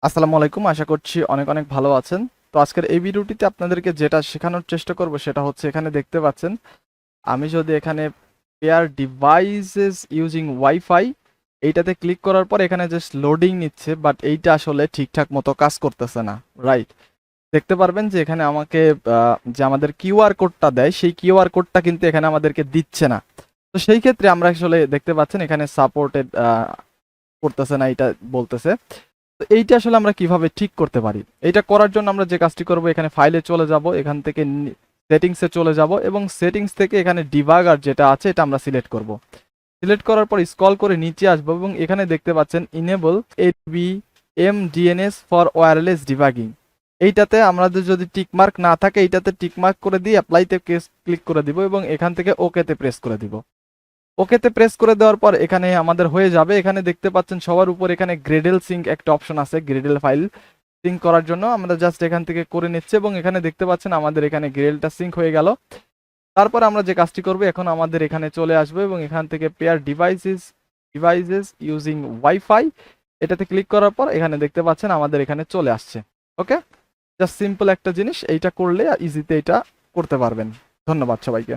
আসসালামু আলাইকুম, আশা করছি অনেক অনেক ভালো আছেন। তো আজকের এই ভিডিওটিতে আপনাদেরকে যেটা শেখানোর চেষ্টা করব সেটা হচ্ছে, এখানে দেখতে পাচ্ছেন আমি যদি এখানে পেয়ার ডিভাইসেস ইউজিং ওয়াইফাই এইটাতে ক্লিক করার পর এখানে জাস্ট লোডিং নিচ্ছে, বাট এইটা আসলে ঠিকঠাক মতো কাজ করতেছে না। রাইট, দেখতে পারবেন যে এখানে আমাকে যে আমাদের কিউআর কোডটা দেয় সেই কিউআর কোডটা কিন্তু এখানে আমাদেরকে দিচ্ছে না। তো সেই ক্ষেত্রে আমরা আসলে দেখতে পাচ্ছেন এখানে সাপোর্টেড করতেছে না, এটা বলতেছে। তো এইটা আসলে আমরা কিভাবে ঠিক করতে পারি? এইটা করার জন্য আমরা যে কাজটি করব, এখানে ফাইলে চলে যাব, এখান থেকে সেটিংসে চলে যাব এবং সেটিংস থেকে এখানে ডিবাগার যেটা আছে এটা আমরা সিলেক্ট করব। সিলেক্ট করার পর স্ক্রল করে নিচে আসবো এবং এখানে দেখতে পাচ্ছেন enable ADB mDNS for wireless debugging. এইটাতে আমাদের যদি টিকমার্ক না থাকে এইটাতে টিকমার্ক করে দিয়ে অ্যাপ্লাইতে ক্লিক করে দিব এবং এখান থেকে ওকেতে প্রেস করে দিব। ওকেতে প্রেস করে দেওয়ার পর এখানে আমাদের হয়ে যাবে। এখানে দেখতে পাচ্ছেন সবার উপর এখানে গ্রেডেল সিঙ্ক একটা অপশন আছে, গ্রেডেল ফাইল সিঙ্ক করার জন্য আমরা জাস্ট এখান থেকে করে নিচ্ছি এবং এখানে দেখতে পাচ্ছেন আমাদের এখানে গ্রেডেলটা সিঙ্ক হয়ে গেল। তারপর আমরা যে কাজটি করব, এখন আমাদের এখানে চলে আসবে এবং এখান থেকে পেয়ার ডিভাইসেস ইউজিং ওয়াইফাই এটাতে ক্লিক করার পর এখানে দেখতে পাচ্ছেন আমাদের এখানে চলে আসছে। ওকে, জাস্ট সিম্পল একটা জিনিস, এইটা করলে ইজিতে এটা করতে পারবেন। ধন্যবাদ সবাইকে।